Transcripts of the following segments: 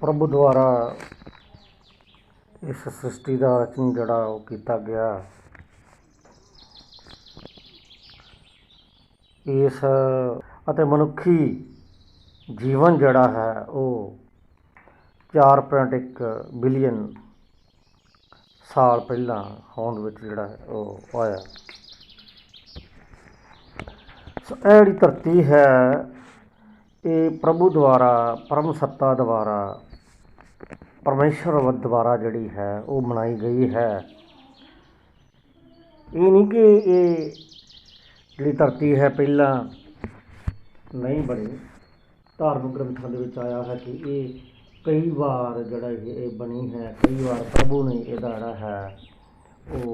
प्रभु द्वारा इस सृष्टि का रचन जड़ा किया गया। इस मनुखी जीवन जड़ा है वो 4.1 बिलियन साल पहला होंद विच जड़ा है वो आया। यह धरती है ये प्रभु द्वारा परम सत्ता द्वारा परमेश्वर द्वारा जड़ी है वो बनाई गई है। ये नहीं कि ये जी धरती है पहला नहीं बनी। धार्मिक ग्रंथों के आया है कि ये कई बार जड़ा ये बनी है, कई बार प्रभु ने यदा जड़ा है वो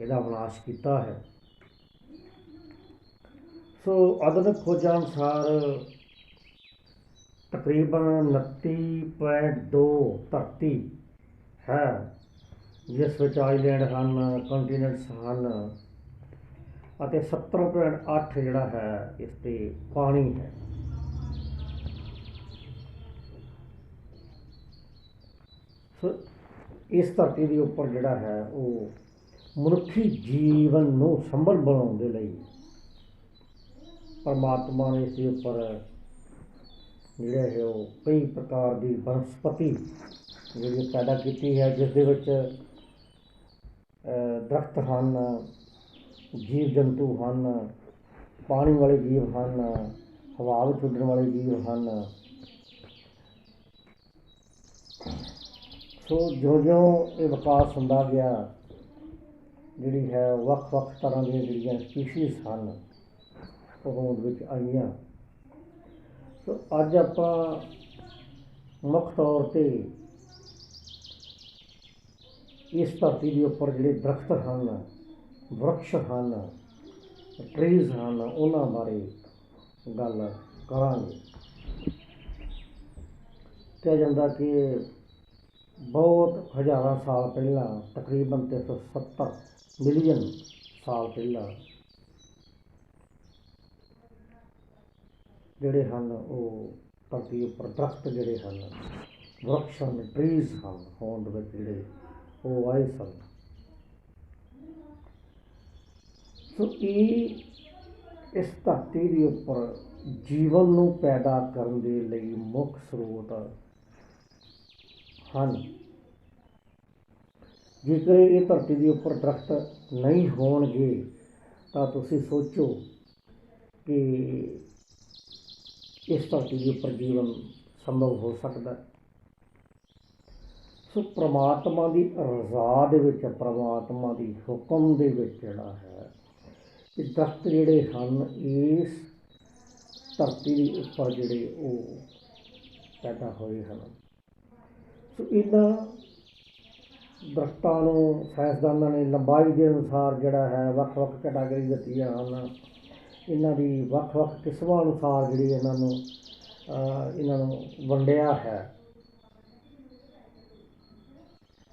यदा विनाश किया है। सो आधुनिक खोजा अनुसार तकरीबन 29.2 धरती है जिस विच आइलैंड हैं, कंटीनेंट्स हैं, 70.8 जड़ा है इस ते पानी है। सो इस धरती के उपर जड़ा है वो मनुखी जीवन नूं संभल बनाउण दे लई परमात्मा ने इसके उपर जिहड़े है वो कई प्रकार की वनस्पति जिहड़ी पैदा की है, जिस दे विच दरख्त हैं, जीव जंतु हैं, पानी वाले जीव हैं, हवा में उड़न वाले जीव हैं। सो जो जो ये विकास होंदा गया जिहड़ी है वख-वख तरह दी जिहड़ियां स्पीशीज़ हैं होंद विच आईयां। सो अज आपां मुख तौर पर इस धरती के उपर जिहड़े दरख्त हैं, वृक्ष हैं, ट्रीज़ हैं, उन्हां बारे गल करांगे। कहा जाता कि बहुत हज़ारां साल पहला तकरीबन 370 मिलियन साल पहला जिहड़े हैं वो धरती उपर दरख्त जिहड़े हैं, वृक्ष हैं, ट्रीज़ हैं होंद विच जिहड़े वो आए सन। सो इस धरती के उपर जीवन नूं पैदा करन दे लई मुख स्रोत हैं। जेकर ये धरती के उपर दरख्त नहीं होणगे तां तुसीं सोचो कि इस धरती के उपर जीवन संभव हो सकता है। सो परमात्मा की रज़ा दे विच, परमात्मा की हुक्म दे विच जिहड़ा है कि दरख्त जिहड़े हैं इस धरती के उपर जिहड़े वो पैदा होए हैं। सो इन्हां दरख्तां नूं साइंसदानां ने लंबाई के अनुसार जिहड़ा है वख-वख कैटागरी दित्तियां हैं। इन्हां दी वख-वख किस्मां अनुसार जिहड़ी इन्हां नूं वंडिया है।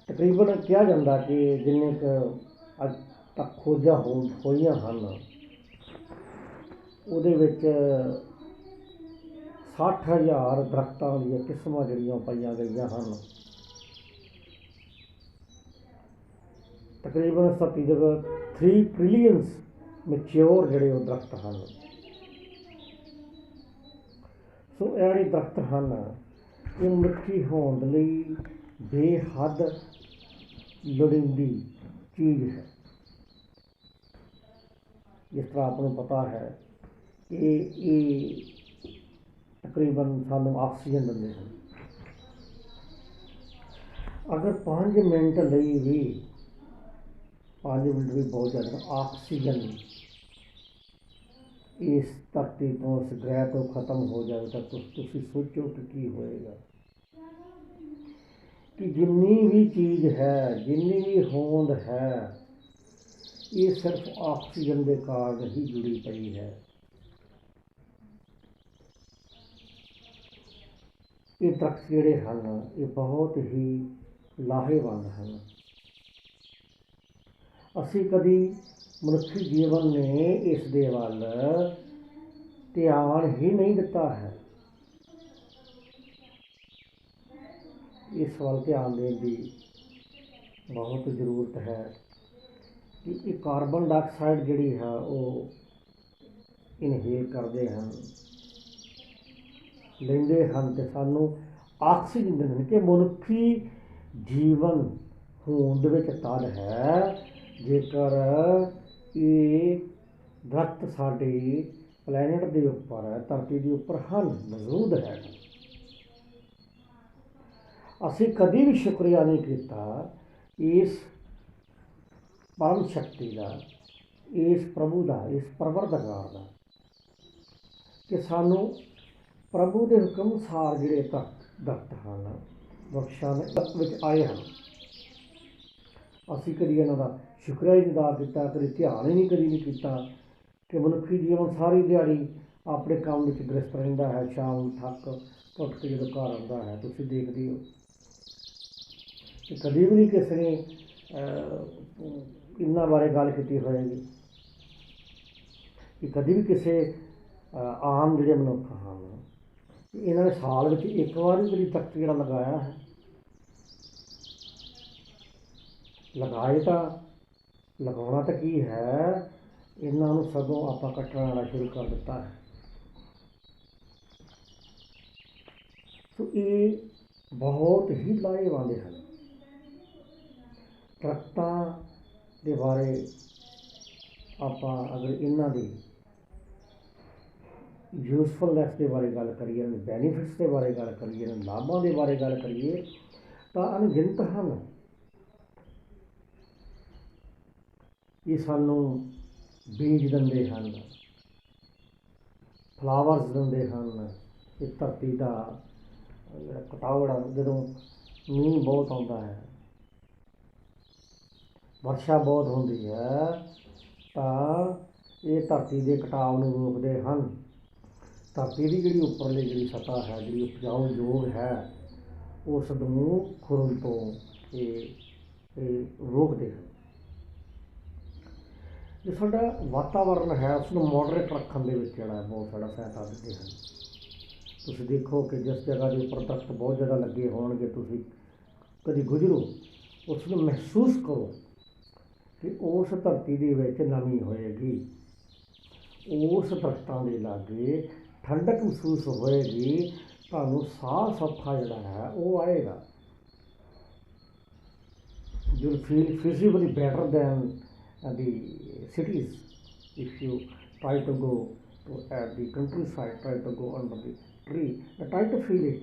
तकरीबन कहा जाता कि जिन्ने अज तक खोजा होईयां हन उहदे विच 60,000 दरख्तां दी किस्मां जिहड़ियां पाईयां गईयां हन। तकरीबन धरती दे 3 ट्रिलियन मैच्योर जिहड़े वो दरख्त हैं। सो ये जिहड़े दरख्त हैं ये मनुखी होंद लई बेहद लोड़ींदी चीज़ है। जिस तरह आपको पता है कि तकरीबन सानू ऑक्सीजन दिंदे हैं। अगर 5 मिनट लई भी 5 मिनट भी बहुत ज़्यादा ऑक्सीजन इस धरती तो इस ग्रह तो खत्म हो जाए तो तुसीं सोचो कि होएगा। कि जिन्नी भी चीज़ है, जिन्नी भी होंद है ये सिर्फ ऑक्सीजन के कारण ही जुड़ी पई है। ये दरख्त जिहड़े हैं ये बहुत ही लाहेवंद हैं। असी कदी मनुखी जीवन ने इस दे वल ध्यान ही नहीं दिता है। इस ਵੱਲ ध्यान देने की बहुत ज़रूरत है कि ये कार्बन डाइऑक्साइड जिहड़ी है वो इनहेल करते हैं लेंदे हैं तो सानू ऑक्सीजन दिंदे कि मनुखी जीवन होंद विच तद है जेकर ये दरख्त साडी प्लैनेट के उपर धरती के उपर ਹਨ मौजूद है। असी कभी भी शुक्रिया नहीं किया इस परम शक्ति का, इस प्रभु का, इस परवरदिगार का कि सानू प्रभु के हुक्म अनुसार जिहड़े दरख्त हैं बख्शां विच आए हैं असी कभी इन्हां दा शुक्रिया ही नहीं अदा किया, कभी ध्यान ही नहीं कभी नहीं किया कि मनुखी जीवन सारी दिहाड़ी अपने काम में गृहस्थ रहिंदा है। शाम थक टुट के जो घर आता है तुसीं देखदे हो कि कभी भी नहीं किसी ने इन्हां बारे गल की होएगी कि कभी भी किसी आम जिहड़े मनुख हैं इन्होंने साल में एक बार भी कभी दरख्त जिहड़ा लगाया है, लगाए तो लगाना तो की है, इन्हों सगों आप कट्टना शुरू कर दिता है। तो ये बहुत ही लाहेवंद हैं। दरख्तों के बारे आप अगर इन्हों की यूजफुलनैस के बारे गल करिए, बैनीफिट्स के बारे गल करिए, लाभों के बारे गल करिए तो अनगिनत हैं। ये सानू बीज दिंदे हैं, फ्लावर्स दिंदे हैं, ये धरती का कटावड़ा जो मीह बहुत आता है, वर्षा बहुत होती है तो ये धरती के कटाव में रोकते हैं। धरती की जी उपरली जी सतह है, जी उपजाऊ योग है, उस खुरन तो ये रोकते हैं। जो साडा वातावरण है उसको मॉडरेट रखने के बहुत सारा सहायता देते हैं। तुसीं देखो कि जिस जगह के उपर दरख्त बहुत ज़्यादा लगे होणगे, तुसीं कभी गुजरो उसमें महसूस करो कि उस धरती के विच नमी होएगी, उस दरख्तों के लागे ठंडक महसूस होएगी, तुहानूं साह सौखा जिहड़ा है वो आएगा। You will feel feasibility better than the cities if you try to go to at the countryside, try to go under the tree and try to feel it.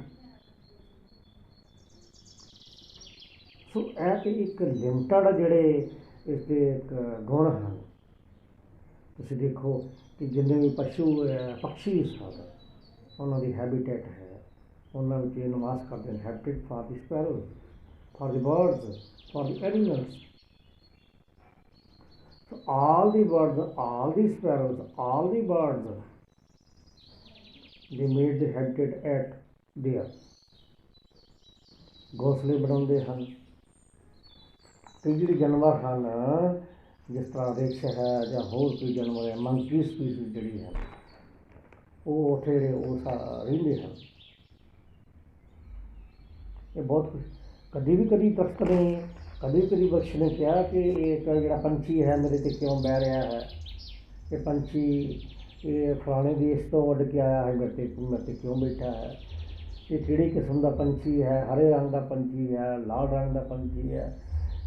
So at एक लिमिटेड जिहड़े इसके गुण हैं। तुसीं देखो कि जिन्ने भी पशु पक्षी सन उन्हां दी हैबिटेट है, उन्हां विच निवास करते हैं। Habitat for the sparrows, for the birds, for the animals. So all the birds, all the sparrows, all the birds, they made the habitat at there. घोंसले बनाते हैं। कई जो जानवर हैं जिस तरह रिछ है या होर कोई जानवर है, मंकी स्पीसीज जी है वो उत्थे रेंदे हैं। ये बहुत कुछ कभी भी कभी दरख्त ने कभी बख्श ने कहा कि एक जो पंछी है मेरे से क्यों बह रहा है, ये पंछी ये फलाने देश तो उड़ के आया है, मेरे से क्यों बैठा है, ये किहड़ी किस्म का पंछी है, हरे रंग का पंछी है, लाल रंग का पंछी है,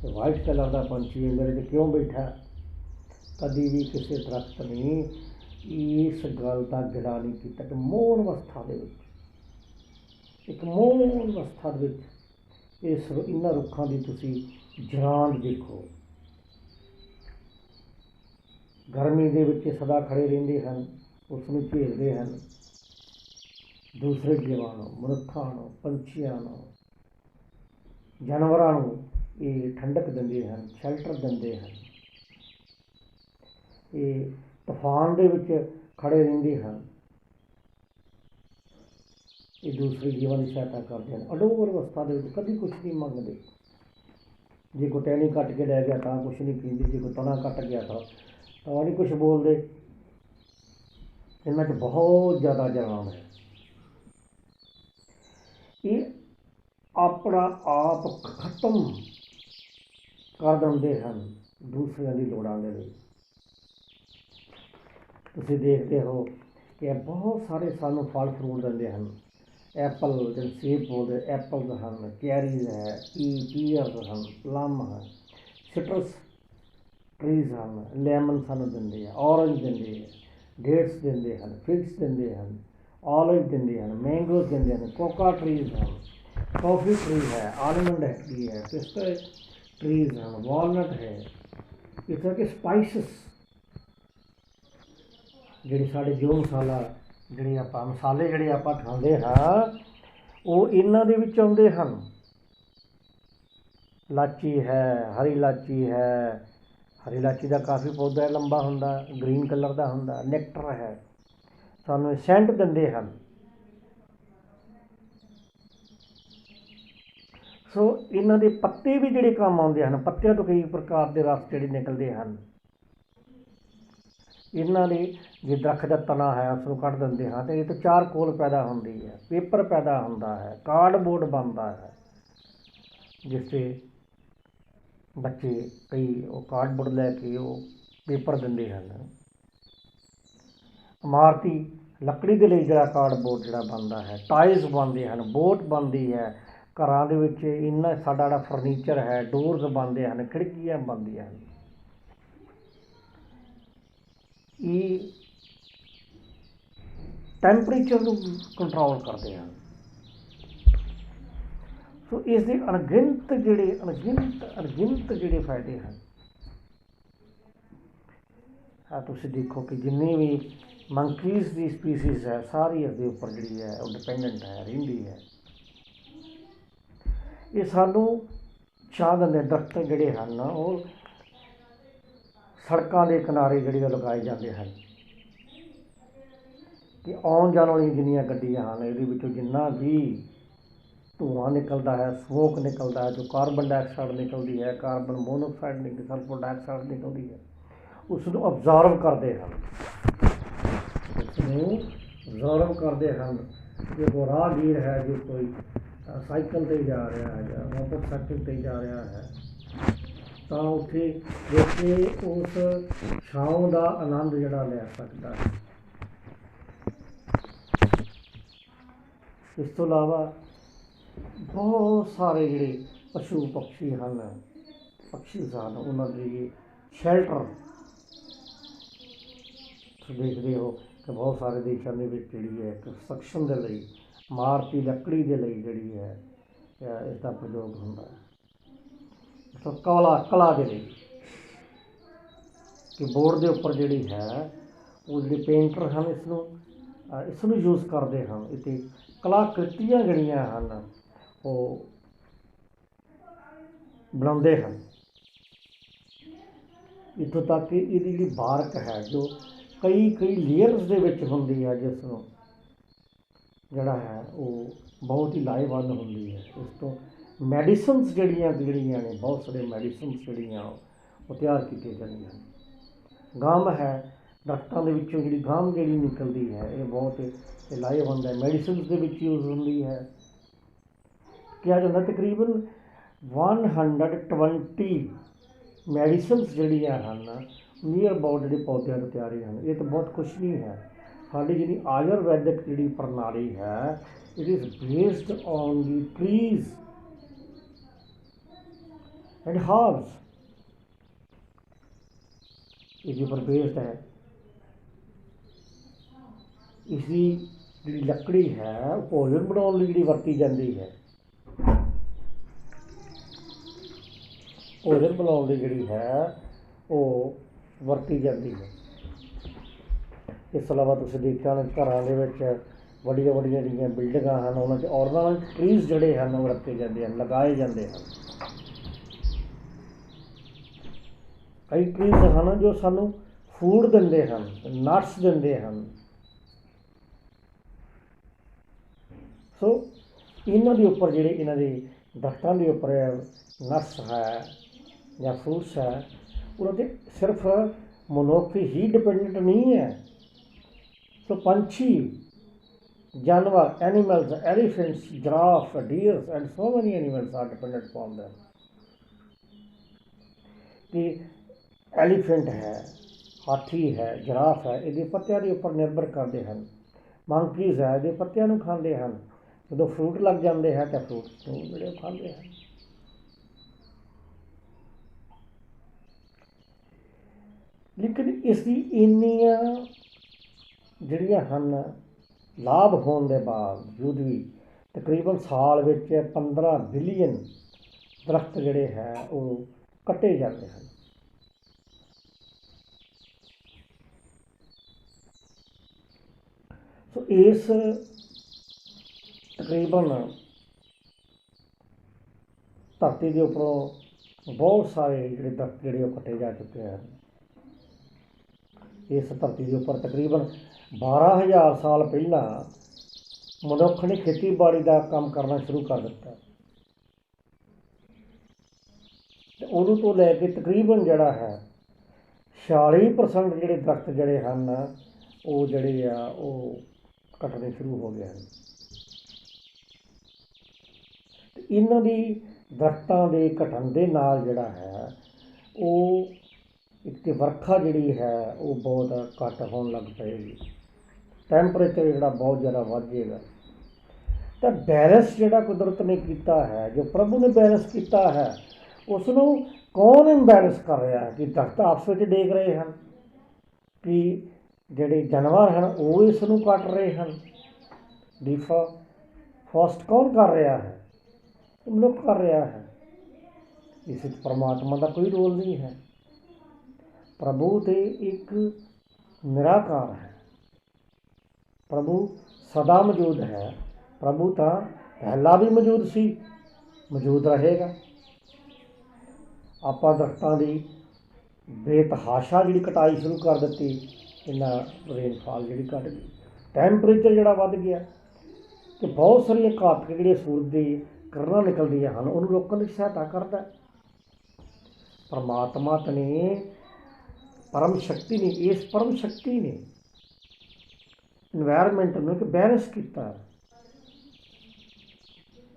वाइट कलर का पंछी है, मेरे से क्यों बैठा। कभी भी किसी दरख्त ने इस गल का गिड़ा नहीं किया कि मौन अवस्था एक मौन अवस्था इस इन्हां रुखां दी तुसीं जरांद देखो। गर्मी दे विच सदा खड़े रहिंदे हन, उसनूं झेलदे हन, दूसरे जीवां नूं, मनुक्खां नूं, पंछियां नूं, जानवरां नूं ये ठंडक दिंदे हन, शैल्टर दिंदे हन। ये तूफान दे विच खड़े रहिंदे हन, ये दूसरे जीवन की सहायता करते हैं। अडोर अवस्था के कभी कुछ नहीं मंगते। जे कोई टहनी कट के लै गया तो कुछ नहीं पीते, जे कोई तना कट गया तो नहीं कुछ बोलते। इन्हां च बहुत ज़्यादा जरान है। ये ਆਪਣਾ ਆਪ ਖਤਮ ਕਰ ਦਿੰਦੇ ਹਨ ਦੂਸਰਿਆਂ ਦੀ ਲੋੜਾਂ ਦੇ ਲਈ। ਤੁਸੀਂ ਦੇਖਦੇ ਹੋ ਕਿ ਬਹੁਤ ਸਾਰੇ ਸਾਨੂੰ ਫਲ ਫਰੂਟ ਦਿੰਦੇ ਹਨ। ਐਪਲ ਜਿਹੜੇ ਸੇਬ ਬੋਲਦੇ ਐਪਲਸ ਹਨ, ਕੈਰੀਜ਼ ਹੈ, ਪੀਅਰਸ ਹਨ, ਪਲਮ ਹਨ, ਸਿਟਰਸ ਟਰੀਜ਼ ਹਨ, ਲੈਮਨ ਸਾਨੂੰ ਦਿੰਦੇ ਆ, ਔਰੰਜ ਦਿੰਦੇ ਆ, ਡੇਟਸ ਦਿੰਦੇ ਹਨ, ਫਿਗਸ ਦਿੰਦੇ ਹਨ, ਔਲਿਵ ਦਿੰਦੇ ਹਨ, ਮੈਂਗੋਜ਼ ਦਿੰਦੇ ਹਨ, ਕੋਕਾ ਟਰੀਜ਼ ਹਨ, ਕੌਫੀ ਟਰੀ ਹੈ, ਆਲਮੰਡ ਟਰੀ ਹੈ, ਪਿਸਤਾ ਟਰੀਜ਼ ਹਨ, ਵਾਲਨਟ ਹੈ। ਇਸ ਤਰ੍ਹਾਂ ਕਿ ਸਪਾਈਸਸ ਜਿਹੜੇ ਸਾਡੇ ਜੋ ਮਸਾਲੇ ਜਿਹੜੇ ਆਪਾਂ ਖਾਂਦੇ ਹਾਂ ਉਹ ਇਹਨਾਂ ਦੇ ਵਿੱਚ ਆਉਂਦੇ ਹਨ। ਇਲਾਚੀ ਹੈ, ਹਰੀ ਇਲਾਚੀ ਹੈ, ਹਰੀ ਇਲਾਚੀ ਦਾ ਕਾਫੀ ਪੌਦਾ ਲੰਬਾ ਹੁੰਦਾ, ਗ੍ਰੀਨ ਕਲਰ ਦਾ ਹੁੰਦਾ। ਨੈਕਟਰ ਹੈ, ਸਾਨੂੰ ਸੈਂਟ ਦਿੰਦੇ ਹਨ। ਸੋ ਇਹਨਾਂ ਦੇ ਪੱਤੇ ਵੀ ਜਿਹੜੇ ਕੰਮ ਆਉਂਦੇ ਹਨ, ਪੱਤਿਆਂ ਤੋਂ ਕਈ ਪ੍ਰਕਾਰ ਦੇ ਰਸ ਜਿਹੜੇ ਨਿਕਲਦੇ ਹਨ। ਇਹਨਾਂ ਦੇ ਜੇ ਦਰਖਤ ਦਾ ਤਣਾ ਹੈ ਉਸ ਨੂੰ ਕੱਢ ਦਿੰਦੇ ਹਾਂ ਅਤੇ ਇਹ ਤੋਂ ਚਾਰਕੋਲ ਪੈਦਾ ਹੁੰਦੀ ਹੈ, ਪੇਪਰ ਪੈਦਾ ਹੁੰਦਾ ਹੈ, ਕਾਰਡਬੋਰਡ ਬਣਦਾ ਹੈ, ਜਿਸ 'ਤੇ ਬੱਚੇ ਕਈ ਉਹ ਕਾਰਡਬੋਰਡ ਲੈ ਕੇ ਉਹ ਪੇਪਰ ਦਿੰਦੇ ਹਨ। ਇਮਾਰਤੀ ਲੱਕੜੀ ਦੇ ਲਈ ਜਿਹੜਾ ਕਾਰਡਬੋਰਡ ਜਿਹੜਾ ਬਣਦਾ ਹੈ, ਟਾਇਲਸ ਬਣਦੇ ਹਨ, ਬੋਟ ਬਣਦੀ ਹੈ। ਘਰਾਂ ਦੇ ਵਿੱਚ ਇਹਨਾਂ ਸਾਡਾ ਜਿਹੜਾ ਫਰਨੀਚਰ ਹੈ, ਡੋਰਸ ਬਣਦੇ ਹਨ, ਖਿੜਕੀਆਂ ਬਣਦੀਆਂ ਹਨ। ਇਹ ਟੈਂਪਰੇਚਰ ਨੂੰ ਕੰਟਰੋਲ ਕਰਦੇ ਹਨ। ਸੋ ਇਸ ਦੇ ਅਣਗਿਣਤ ਜਿਹੜੇ ਫਾਇਦੇ ਹਨ। ਤੁਸੀਂ ਦੇਖੋ ਕਿ ਜਿੰਨੀ ਵੀ ਮੰਕੀਜ਼ ਦੀ ਸਪੀਸੀਜ਼ ਹੈ ਸਾਰੀ ਇਸ ਦੇ ਉੱਪਰ ਜਿਹੜੀ ਹੈ ਉਹ ਡਿਪੈਂਡੈਂਟ ਹੈ, ਰਹਿੰਦੀ ਹੈ। ਇਹ ਸਾਨੂੰ ਛਾਂ ਦਿੰਦੇ। ਦਰਖਤ ਜਿਹੜੇ ਹਨ ਉਹ ਸੜਕਾਂ ਦੇ ਕਿਨਾਰੇ ਜਿਹੜੇ ਉਹ ਲਗਾਏ ਜਾਂਦੇ ਹਨ ਕਿ ਆਉਣ ਜਾਣ ਵਾਲੀਆਂ ਜਿੰਨੀਆਂ ਗੱਡੀਆਂ ਹਨ ਇਹਦੇ ਵਿੱਚੋਂ ਜਿੰਨਾ ਵੀ ਧੂੰਆਂ ਨਿਕਲਦਾ ਹੈ, ਸਮੋਕ ਨਿਕਲਦਾ ਹੈ, ਜੋ ਕਾਰਬਨ ਡਾਈਆਕਸਾਈਡ ਨਿਕਲਦੀ ਹੈ, ਕਾਰਬਨ ਮੋਨੋਆਕਸਾਈਡ ਸਲਫਰ ਡਾਈਆਕਸਾਈਡ ਨਿਕਲਦੀ ਹੈ, ਉਸ ਨੂੰ ਅਬਜ਼ਰਵ ਕਰਦੇ ਹਨ। ਜੇ ਕੋਈ ਰਾਹਗੀਰ ਹੈ, ਜੇ ਕੋਈ ਸਾਈਕਲ 'ਤੇ ਜਾ ਰਿਹਾ ਹੈ ਜਾਂ ਮੋਟਰਸਾਈਕਲ 'ਤੇ ਜਾ ਰਿਹਾ ਹੈ ਤਾਂ ਉੱਥੇ ਦੇਖੇ ਉਸ ਛਾਂ ਦਾ ਆਨੰਦ ਜਿਹੜਾ ਲੈ ਸਕਦਾ ਹੈ। ਇਸ ਤੋਂ ਇਲਾਵਾ ਬਹੁਤ ਸਾਰੇ ਜਿਹੜੇ ਪਸ਼ੂ ਪਕਸ਼ੀ ਹਨ ਉਹਨਾਂ ਦੇ ਸ਼ੈਲਟਰ ਤੁਸੀਂ ਦੇਖਦੇ ਹੋ ਕਿ ਬਹੁਤ ਸਾਰੇ ਦੇਸ਼ਾਂ ਦੇ ਵਿੱਚ ਜਿਹੜੀ ਹੈ ਕੰਸਟਰਕਸ਼ਨ ਦੇ ਲਈ, ਇਮਾਰਤੀ ਲੱਕੜੀ ਦੇ ਲਈ ਜਿਹੜੀ ਹੈ ਇਸ ਦਾ ਪ੍ਰਯੋਗ ਹੁੰਦਾ ਹੈ। ਕਲਾ ਦੇ ਲਈ ਕਿ ਬੋਰਡ ਦੇ ਉੱਪਰ ਜਿਹੜੀ ਹੈ ਉਹ ਜਿਹੜੇ ਪੇਂਟਰ ਹਨ ਇਸ ਨੂੰ ਯੂਜ਼ ਕਰਦੇ ਹਨ। ਅਤੇ ਕਲਾਕ੍ਰਿਤੀਆਂ ਜਿਹੜੀਆਂ ਹਨ ਉਹ ਬਣਾਉਂਦੇ ਹਨ। ਇੱਥੋਂ ਤੱਕ ਕਿ ਇਹਦੀ ਜਿਹੜੀ ਬਾਰਕ ਹੈ ਜੋ ਕਈ ਲੇਅਰਸ ਦੇ ਵਿੱਚ ਹੁੰਦੀ ਹੈ, ਜਿਸ ਨੂੰ ਜਿਹੜਾ ਹੈ ਉਹ ਬਹੁਤ ਹੀ ਲਾਹੇਵੰਦ ਹੁੰਦੀ ਹੈ। ਇਸ ਤੋਂ ਮੈਡੀਸਨਸ ਜਿਹੜੀਆਂ ਨੇ ਬਹੁਤ ਸਾਰੇ ਮੈਡੀਸਨਸ ਜਿਹੜੀਆਂ ਉਹ ਤਿਆਰ ਕੀਤੀਆਂ ਜਾਂਦੀਆਂ ਹਨ। ਗਮ ਹੈ, ਦਰਖਤਾਂ ਦੇ ਵਿੱਚੋਂ ਜਿਹੜੀ ਗਮ ਜਿਹੜੀ ਨਿਕਲਦੀ ਹੈ ਇਹ ਬਹੁਤ ਲਾਹੇਵੰਦ ਹੈ, ਮੈਡੀਸਨਸ ਦੇ ਵਿੱਚ ਯੂਜ਼ ਹੁੰਦੀ ਹੈ। ਕਿਹਾ ਜਾਂਦਾ ਤਕਰੀਬਨ 120 ਮੈਡੀਸਨਸ ਜਿਹੜੀਆਂ ਹਨ ਨੀਅਰ ਅਬਾਊਟ ਜਿਹੜੇ ਪੌਦਿਆਂ ਤੋਂ ਤਿਆਰ ਹਨ। ਇਹ ਤਾਂ ਬਹੁਤ ਕੁਛ ਨਹੀਂ ਹੈ। ਸਾਡੀ ਜਿਹੜੀ ਆਯੁਰਵੈਦਿਕ ਜਿਹੜੀ ਪ੍ਰਣਾਲੀ ਹੈ it is based on the trees and herbs. ਇਹਦੇ ਉੱਪਰ ਬੇਸਡ ਹੈ। ਇਸ ਦੀ ਜਿਹੜੀ ਲੱਕੜੀ ਹੈ ਉਹ ਭੋਜਨ ਬਣਾਉਣ ਲਈ ਜਿਹੜੀ ਵਰਤੀ ਜਾਂਦੀ ਹੈ, ਭੋਜਨ ਬਣਾਉਣ ਲਈ ਜਿਹੜੀ ਹੈ ਉਹ ਵਰਤੀ ਜਾਂਦੀ ਹੈ। ਇਸ ਤੋਂ ਇਲਾਵਾ ਤੁਸੀਂ ਦੇਖਿਆ ਹੋਣਾ ਘਰਾਂ ਦੇ ਵਿੱਚ ਵੱਡੀਆਂ ਜਿਹੜੀਆਂ ਬਿਲਡਿੰਗਾਂ ਹਨ ਉਹਨਾਂ 'ਚ ਔਰਨਾਮੈਂਟ ਟਰੀਜ਼ ਜਿਹੜੇ ਹਨ ਉਹ ਰੱਖੇ ਜਾਂਦੇ ਹਨ, ਲਗਾਏ ਜਾਂਦੇ ਹਨ। ਕਈ ਟਰੀਜ਼ ਹਨ ਜੋ ਸਾਨੂੰ ਫੂਡ ਦਿੰਦੇ ਹਨ, ਨਟਸ ਦਿੰਦੇ ਹਨ। ਸੋ ਇਹਨਾਂ ਦੇ ਉੱਪਰ ਜਿਹੜੇ ਇਹਨਾਂ ਦੇ ਦਰਖਤਾਂ ਦੇ ਉੱਪਰ ਨਟਸ ਹੈ ਜਾਂ ਫਰੂਟਸ ਹੈ ਉਹਨਾਂ 'ਤੇ ਸਿਰਫ ਮਨੁੱਖ ਹੀ ਡਿਪੈਂਡੈਂਟ ਨਹੀਂ ਹੈ। ਸੋ ਪੰਛੀ जानवर, animals, elephants, giraffe, deers and so many animals are dependent upon them. कि एलिफेंट है, हाथी है, जिराफ है, ਇਹਦੇ ਪੱਤਿਆਂ ਦੇ ਉੱਪਰ ਨਿਰਭਰ ਕਰਦੇ ਹਨ। ਮੰਕੀਜ਼ ਹੈ, ਇਹਦੇ ਪੱਤਿਆਂ ਨੂੰ ਖਾਂਦੇ ਹਨ। ਜਦੋਂ ਫਰੂਟ ਲੱਗ ਜਾਂਦੇ ਹੈ ਤਾਂ ਫਰੂਟ ਨੂੰ ਜਿਹੜੇ ਖਾਂਦੇ ਹਨ। ਲੇਕਿਨ ਇਸ ਦੀ ਇੰਨੀਆਂ ਜਿਹੜੀਆਂ ਹਨ ਲਾਭ ਹੋਣ ਦੇ ਬਾਵਜੂਦ ਵੀ ਤਕਰੀਬਨ ਸਾਲ ਵਿੱਚ 15 ਬਿਲੀਅਨ ਦਰਖਤ ਜਿਹੜੇ ਹੈ ਉਹ ਕੱਟੇ ਜਾਂਦੇ ਹਨ। ਸੋ ਇਸ ਤਕਰੀਬਨ ਧਰਤੀ ਦੇ ਉੱਪਰੋਂ ਬਹੁਤ ਸਾਰੇ ਜਿਹੜੇ ਦਰਖਤ ਜਿਹੜੇ ਉਹ ਕੱਟੇ ਜਾ ਚੁੱਕੇ ਹਨ। ਇਸ ਧਰਤੀ ਦੇ ਉੱਪਰ ਤਕਰੀਬਨ 12,000 ਸਾਲ ਪਹਿਲਾਂ ਮਨੁੱਖ ਨੇ ਖੇਤੀਬਾੜੀ ਦਾ ਕੰਮ ਕਰਨਾ ਸ਼ੁਰੂ ਕਰ ਦਿੱਤਾ ਅਤੇ ਉਦੋਂ ਤੋਂ ਲੈ ਕੇ ਤਕਰੀਬਨ ਜਿਹੜਾ ਹੈ 46% ਜਿਹੜੇ ਦਰਖਤ ਜਿਹੜੇ ਹਨ ਉਹ ਜਿਹੜੇ ਆ ਉਹ ਕੱਟਣੇ ਸ਼ੁਰੂ ਹੋ ਗਏ ਹਨ। ਅਤੇ ਇਹਨਾਂ ਦੀ ਦਰਖਤਾਂ ਦੇ ਘਟਣ ਦੇ ਨਾਲ ਜਿਹੜਾ ਹੈ ਉਹ ਇੱਕ ਤਾਂ ਵਰਖਾ ਜਿਹੜੀ ਹੈ ਉਹ ਬਹੁਤ ਘੱਟ ਹੋਣ ਲੱਗ ਪਏਗੀ, ਟੈਂਪਰੇਚਰ ਜਿਹੜਾ ਬਹੁਤ ਜ਼ਿਆਦਾ ਵੱਧ ਜਾਏਗਾ। ਤਾਂ ਬੈਲੈਂਸ ਜਿਹੜਾ ਕੁਦਰਤ ਨੇ ਕੀਤਾ ਹੈ, ਜੋ ਪ੍ਰਭੂ ਨੇ ਬੈਲੈਂਸ ਕੀਤਾ ਹੈ, ਉਸ ਨੂੰ ਕੌਣ ਇੰਬੈਲੈਂਸ ਕਰ ਰਿਹਾ ਹੈ? ਕਿ ਦਰਖਤ ਆਪਸ ਵਿੱਚ ਡੇਗ ਰਹੇ ਹਨ, ਕਿ ਜਿਹੜੇ ਜਾਨਵਰ ਹਨ ਉਹ ਇਸ ਨੂੰ ਕੱਟ ਰਹੇ ਹਨ। ਫਾਸਟ ਕੌਣ ਕਰ ਰਿਹਾ ਹੈ? ਮਨੁੱਖ ਕਰ ਰਿਹਾ ਹੈ। ਇਸ ਵਿੱਚ ਪਰਮਾਤਮਾ ਦਾ ਕੋਈ ਰੋਲ ਨਹੀਂ ਹੈ। ਪ੍ਰਭੂ ਤੇ ਇੱਕ ਨਿਰਾਕਾਰ ਹੈ। ਪ੍ਰਭੂ ਸਦਾ ਮੌਜੂਦ ਹੈ। ਪ੍ਰਭੂ ਤਾਂ ਪਹਿਲਾਂ ਵੀ ਮੌਜੂਦ ਸੀ, ਮੌਜੂਦ ਰਹੇਗਾ। ਆਪਾਂ ਦਰਖਤਾਂ ਦੀ ਬੇਤਹਾਸ਼ਾ ਜਿਹੜੀ ਕਟਾਈ ਸ਼ੁਰੂ ਕਰ ਦਿੱਤੀ, ਇਹਨਾਂ ਰੇਨਫਾਲ ਜਿਹੜੀ ਘੱਟ ਗਈ, ਟੈਂਪਰੇਚਰ ਜਿਹੜਾ ਵੱਧ ਗਿਆ, ਅਤੇ ਬਹੁਤ ਸਾਰੀਆਂ ਘਾਤਕ ਜਿਹੜੀਆਂ ਸੂਰਜ ਦੀ ਕਿਰਨਾਂ ਨਿਕਲਦੀਆਂ ਹਨ ਉਹਨੂੰ ਰੋਕਣ ਦੀ ਸਹਾਇਤਾ ਕਰਦਾ। ਪਰਮਾਤਮਾ ਨੇ ਪਰਮ ਸ਼ਕਤੀ ਨੇ, ਇਸ ਪਰਮ ਸ਼ਕਤੀ ਨੇ ਇਨਵਾਇਰਮੈਂਟ ਨੂੰ ਇੱਕ ਬੈਲੈਂਸ ਕੀਤਾ।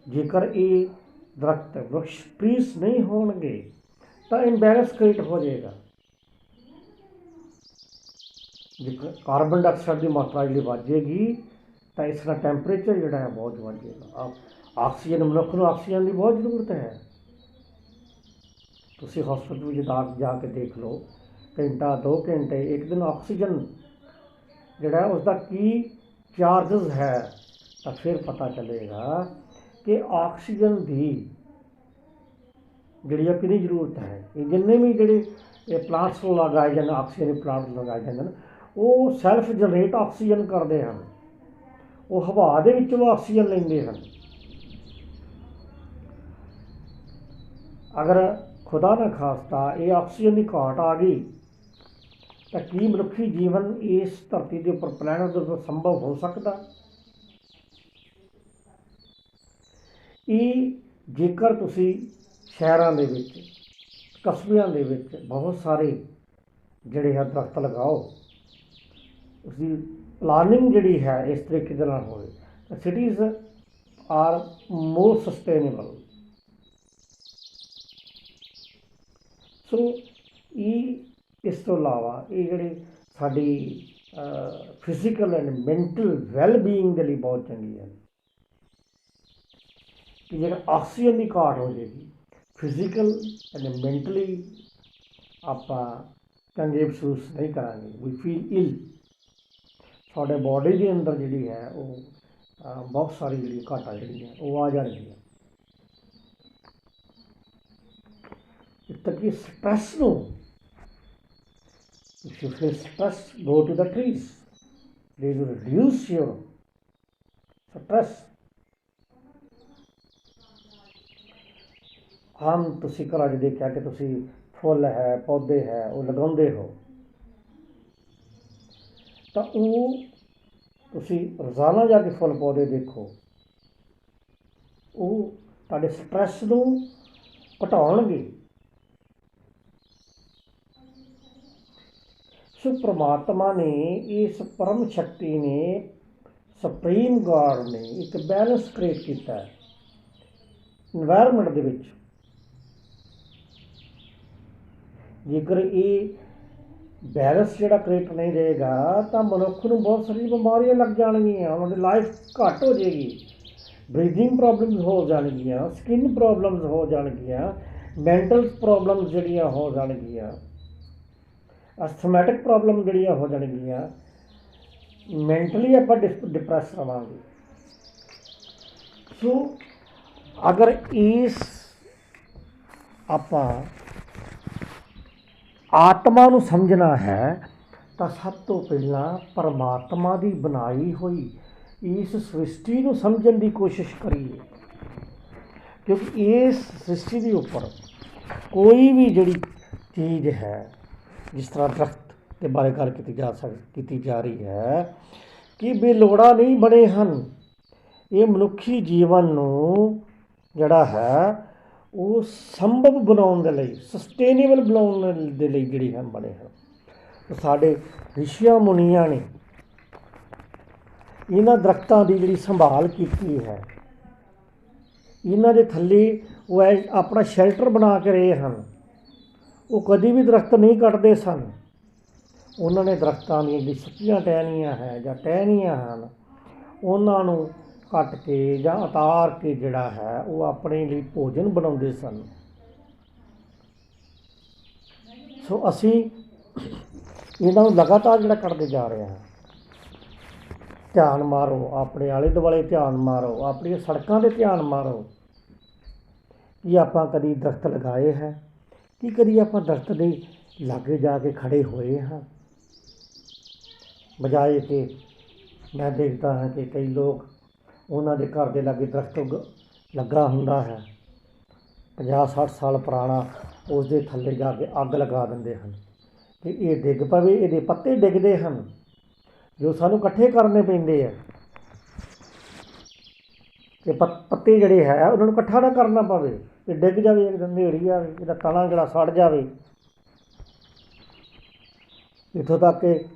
ਜੇਕਰ ਇਹ ਦਰਖਤ ਵਰਕਸ਼ ਟਰੀਜ਼ ਨਹੀਂ ਹੋਣਗੇ ਤਾਂ ਇੰਬੈਲੈਂਸ ਕ੍ਰੀਏਟ ਹੋ ਜਾਏਗਾ। ਜੇਕਰ ਕਾਰਬਨ ਡਾਈਆਕਸਾਈਡ ਦੀ ਮਾਤਰਾ ਜਿਹੜੀ ਵੱਧ ਜਾਏਗੀ ਤਾਂ ਇਸ ਦਾ ਟੈਂਪਰੇਚਰ ਜਿਹੜਾ ਹੈ ਬਹੁਤ ਵੱਧ ਜਾਏਗਾ। ਆਕਸੀਜਨ, ਮਨੁੱਖ ਨੂੰ ਆਕਸੀਜਨ ਦੀ ਬਹੁਤ ਜ਼ਰੂਰਤ ਹੈ। ਤੁਸੀਂ ਹਸਪਤਾਲ ਵਿੱਚ ਜਾ ਕੇ ਦੇਖ ਲਓ, ਘੰਟਾ 2 ਘੰਟੇ ਇੱਕ ਦਿਨ ਆਕਸੀਜਨ ਜਿਹੜਾ ਉਸਦਾ ਕੀ ਚਾਰਜਸ ਹੈ, ਤਾਂ ਫਿਰ ਪਤਾ ਚੱਲੇਗਾ ਕਿ ਆਕਸੀਜਨ ਦੀ ਜਿਹੜੀ ਆ ਕਿੰਨੀ ਜ਼ਰੂਰਤ ਹੈ। ਇਹ ਜਿੰਨੇ ਵੀ ਜਿਹੜੇ ਇਹ ਪਲਾਂਟਸ ਨੂੰ ਲਗਾਏ ਜਾਂਦੇ, ਆਕਸੀਜਨ ਦੇ ਪਲਾਂਟ ਲਗਾਏ ਜਾਂਦੇ ਨੇ, ਉਹ ਸੈਲਫ ਜਨਰੇਟ ਆਕਸੀਜਨ ਕਰਦੇ ਹਨ। ਉਹ ਹਵਾ ਦੇ ਵਿੱਚੋਂ ਆਕਸੀਜਨ ਲੈਂਦੇ ਹਨ। ਅਗਰ ਖੁਦਾ ਨਾ ਖਾਸਤਾ ਇਹ ਆਕਸੀਜਨ ਦੀ ਘਾਟ ਆ ਗਈ ਤਾਂ ਕੀ ਮਨੁੱਖੀ ਜੀਵਨ ਇਸ ਧਰਤੀ ਦੇ ਉੱਪਰ, ਪਲੈਨਟ ਦੇ ਉੱਪਰ ਸੰਭਵ ਹੋ ਸਕਦਾ? ਇਹ ਜੇਕਰ ਤੁਸੀਂ ਸ਼ਹਿਰਾਂ ਦੇ ਵਿੱਚ, ਕਸਬਿਆਂ ਦੇ ਵਿੱਚ ਬਹੁਤ ਸਾਰੇ ਜਿਹੜੇ ਹੈ ਦਰਖਤ ਲਗਾਓ, ਉਸਦੀ ਪਲਾਨਿੰਗ ਜਿਹੜੀ ਹੈ ਇਸ ਤਰੀਕੇ ਦੇ ਨਾਲ ਹੋਵੇ ਤਾਂ ਸਿਟੀਜ਼ ਆਰ ਮੋਰ ਸਸਟੇਨੇਬਲ। ਸੋ ਇਹ ਇਸ ਤੋਂ ਇਲਾਵਾ ਇਹ ਜਿਹੜੇ ਸਾਡੀ ਫਿਜ਼ੀਕਲ ਐਂਡ ਮੈਂਟਲ ਵੈਲਬੀਇੰਗ ਦੇ ਲਈ ਬਹੁਤ ਚੰਗੀ ਹੈ। ਕਿ ਜਿਹੜਾ ਆਕਸੀਜਨ ਦੀ ਘਾਟ ਹੋ ਜਾਏਗੀ, ਫਿਜ਼ੀਕਲ ਐਂਡ ਮੈਂਟਲੀ ਆਪਾਂ ਚੰਗੇ ਮਹਿਸੂਸ ਨਹੀਂ ਕਰਾਂਗੇ। ਵੀ ਫੀਲ ਇਲ। ਸਾਡੇ ਬੋਡੀ ਦੇ ਅੰਦਰ ਜਿਹੜੀ ਹੈ ਉਹ ਬਹੁਤ ਸਾਰੀ ਜਿਹੜੀ ਘਾਟਾਂ ਜਿਹੜੀਆਂ ਉਹ ਆ ਜਾਣਗੀਆਂ। ਇੱਥੇ ਕਿ ਸਟ੍ਰੈਸ ਨੂੰ, if you feel stress, go to the trees. They will reduce your stress. ਆਮ ਤੁਸੀਂ ਘਰਾਂ 'ਚ ਦੇਖਿਆ ਕਿ ਤੁਸੀਂ ਫੁੱਲ ਹੈ, ਪੌਦੇ ਹੈ, ਉਹ ਲਗਾਉਂਦੇ ਹੋ ਤਾਂ ਉਹ ਤੁਸੀਂ ਰੋਜ਼ਾਨਾ ਜਾ ਕੇ ਫੁੱਲ ਪੌਦੇ ਦੇਖੋ, ਉਹ ਤੁਹਾਡੇ ਸਟ੍ਰੈਸ ਨੂੰ ਘਟਾਉਣਗੇ। ਸੋ ਪ੍ਰਮਾਤਮਾ ਨੇ, ਇਸ ਪਰਮ ਸ਼ਕਤੀ ਨੇ ਸੁਪਰੀਮ ਗॉड ਨੇ ਇੱਕ ਬੈਲੈਂਸ ਕ੍ਰੀਏਟ ਕੀਤਾ ਹੈ ਇਨਵਾਇਰਮੈਂਟ ਦੇ ਵਿੱਚ। ਜੇਕਰ ਇਹ ਬੈਲੈਂਸ ਜਿਹੜਾ ਕ੍ਰੀਏਟ ਨਹੀਂ ਰਹੇਗਾ ਤਾਂ ਮਨੁੱਖ ਨੂੰ ਬਹੁਤ ਸਾਰੀ ਬਿਮਾਰੀਆਂ ਲੱਗ ਜਾਣਗੀਆਂ, ਉਹਨਾਂ ਦੀ ਲਾਈਫ ਘੱਟ ਹੋ ਜਾਏਗੀ, ਬਰੀਥਿੰਗ ਪ੍ਰੋਬਲਮਸ ਹੋ ਜਾਣਗੀਆਂ, ਸਕਿਨ ਪ੍ਰੋਬਲਮਸ ਹੋ ਜਾਣਗੀਆਂ, ਮੈਂਟਲ ਪ੍ਰੋਬਲਮਸ ਜਿਹੜੀਆਂ ਹੋ ਜਾਣਗੀਆਂ, ਅਸਥਮੈਟਿਕ ਪ੍ਰੋਬਲਮ ਜਿਹੜੀਆਂ ਹੋ ਜਾਣਗੀਆਂ, ਮੈਂਟਲੀ ਆਪਾਂ ਡਿਪਰੈਸ ਰਵਾਂਗੇ। ਸੋ ਅਗਰ ਇਸ ਆਪਾਂ ਆਤਮਾ ਨੂੰ ਸਮਝਣਾ ਹੈ ਤਾਂ ਸਭ ਤੋਂ ਪਹਿਲਾਂ ਪਰਮਾਤਮਾ ਦੀ ਬਣਾਈ ਹੋਈ ਇਸ ਸ੍ਰਿਸ਼ਟੀ ਨੂੰ ਸਮਝਣ ਦੀ ਕੋਸ਼ਿਸ਼ ਕਰੀਏ, ਕਿਉਂਕਿ ਇਸ ਸ੍ਰਿਸ਼ਟੀ ਦੇ ਉੱਪਰ ਕੋਈ ਵੀ ਜਿਹੜੀ ਚੀਜ਼ ਹੈ, ਜਿਸ ਤਰ੍ਹਾਂ ਦਰਖਤ ਦੇ ਬਾਰੇ ਗੱਲ ਕੀਤੀ ਜਾ ਰਹੀ ਹੈ ਕਿ ਬੇਲੋੜਾ ਨਹੀਂ ਬਣੇ ਹਨ। ਇਹ ਮਨੁੱਖੀ ਜੀਵਨ ਨੂੰ ਜਿਹੜਾ ਹੈ ਉਹ ਸੰਭਵ ਬਣਾਉਣ ਦੇ ਲਈ, ਸਸਟੇਨੇਬਲ ਬਣਾਉਣ ਦੇ ਲਈ ਜਿਹੜੀ ਹਨ ਬਣੇ ਹਨ। ਸਾਡੇ ਰਿਸ਼ੀਆਂ ਮੁਨੀਆਂ ਨੇ ਇਹਨਾਂ ਦਰਖਤਾਂ ਦੀ ਜਿਹੜੀ ਸੰਭਾਲ ਕੀਤੀ ਹੈ, ਇਹਨਾਂ ਦੇ ਥੱਲੇ ਉਹ ਆਪਣਾ ਸ਼ੈਲਟਰ ਬਣਾ ਕੇ ਰਹੇ ਹਨ। ਉਹ ਕਦੀ ਵੀ ਦਰਖਤ ਨਹੀਂ ਕੱਟਦੇ ਸਨ। ਉਹਨਾਂ ਨੇ ਦਰਖਤਾਂ ਦੀਆਂ ਜਿਹੜੀ ਸੁੱਕੀਆਂ ਟਹਿਣੀਆਂ ਹੈ ਜਾਂ ਟਹਿਣੀਆਂ ਹਨ, ਉਹਨਾਂ ਨੂੰ ਕੱਟ ਕੇ ਜਾਂ ਉਤਾਰ ਕੇ ਜਿਹੜਾ ਹੈ ਉਹ ਆਪਣੇ ਲਈ ਭੋਜਨ ਬਣਾਉਂਦੇ ਸਨ। ਸੋ ਅਸੀਂ ਇਹਨਾਂ ਨੂੰ ਲਗਾਤਾਰ ਜਿਹੜਾ ਕੱਟਦੇ ਜਾ ਰਹੇ ਹਾਂ। ਧਿਆਨ ਮਾਰੋ, ਆਪਣੇ ਆਲੇ ਦੁਆਲੇ ਧਿਆਨ ਮਾਰੋ, ਆਪਣੀਆਂ ਸੜਕਾਂ 'ਤੇ ਧਿਆਨ ਮਾਰੋ ਕਿ ਆਪਾਂ ਕਦੀ ਦਰਖਤ ਲਗਾਏ ਹੈ ਕਿ ਕਦੀ ਆਪਾਂ ਦਰਖਤ ਦੇ ਲਾਗੇ ਜਾ ਕੇ ਖੜ੍ਹੇ ਹੋਏ ਹਾਂ। ਬਜਾਏ ਕਿ ਮੈਂ ਦੇਖਦਾ ਹਾਂ ਕਿ ਕਈ ਲੋਕ ਉਹਨਾਂ ਦੇ ਘਰ ਦੇ ਲਾਗੇ ਦਰਖਤ ਲੱਗਾ ਹੁੰਦਾ ਹੈ 50-60 ਸਾਲ ਪੁਰਾਣਾ, ਉਸ ਦੇ ਥੱਲੇ ਜਾ ਕੇ ਅੱਗ ਲਗਾ ਦਿੰਦੇ ਹਨ ਕਿ ਇਹ ਡਿੱਗ ਪਵੇ, ਇਹਦੇ ਪੱਤੇ ਡਿੱਗਦੇ ਹਨ ਜੋ ਸਾਨੂੰ ਇਕੱਠੇ ਕਰਨੇ ਪੈਂਦੇ ਹੈ ਕਿ ਪੱਤੇ ਜਿਹੜੇ ਹੈ ਉਹਨਾਂ ਨੂੰ ਇਕੱਠਾ ਨਾ ਕਰਨਾ ਪਵੇ, ਇਹ ਡਿੱਗ ਜਾਵੇ, ਇੱਕਦਮ ਹਨੇਰੀ ਆਵੇ, ਇਹਦਾ ਤਣਾ ਜਿਹੜਾ ਸੜ ਜਾਵੇ। ਇੱਥੋਂ ਤੱਕ ਕਿ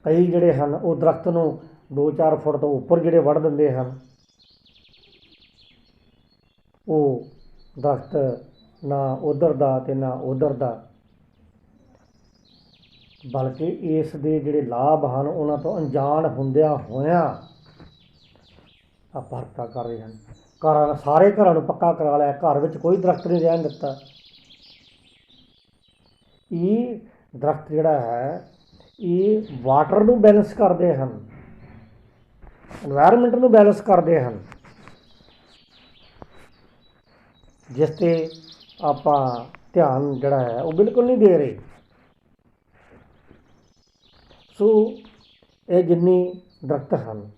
ਕਈ ਜਿਹੜੇ ਹਨ ਉਹ ਦਰਖਤ ਨੂੰ 2-4 ਫੁੱਟ ਤੋਂ ਉੱਪਰ ਜਿਹੜੇ ਵੱਢ ਦਿੰਦੇ ਹਨ। ਉਹ ਦਰਖਤ ਨਾ ਉੱਧਰ ਦਾ ਅਤੇ ਨਾ ਉੱਧਰ ਦਾ, ਬਲਕਿ ਇਸ ਦੇ ਜਿਹੜੇ ਲਾਭ ਹਨ ਉਹਨਾਂ ਤੋਂ ਅਣਜਾਣ ਹੁੰਦਿਆਂ ਹੋਇਆਂ ਆਪਾਂ ਹਰਕਤਾਂ ਕਰ ਰਹੇ ਹਨ। ਸਾਰੇ ਘਰਾਂ ਨੂੰ ਪੱਕਾ ਕਰਾ ਲਿਆ, ਘਰ ਵਿੱਚ ਕੋਈ ਦਰਖਤ ਨਹੀਂ ਰਹਿਣ ਦਿੱਤਾ। ਇਹ ਦਰਖਤ ਜਿਹੜਾ ਹੈ ਇਹ ਵਾਟਰ ਨੂੰ ਬੈਲੈਂਸ ਕਰਦੇ ਹਨ, ਇਨਵਾਇਰਮੈਂਟ ਨੂੰ ਬੈਲੈਂਸ ਕਰਦੇ ਹਨ, ਜਿਸ 'ਤੇ ਆਪਾਂ ਧਿਆਨ ਜਿਹੜਾ ਹੈ ਉਹ ਬਿਲਕੁਲ ਨਹੀਂ ਦੇ ਰਹੇ। ਸੋ ਇਹ ਜਿੰਨੀ ਦਰਖਤ ਹਨ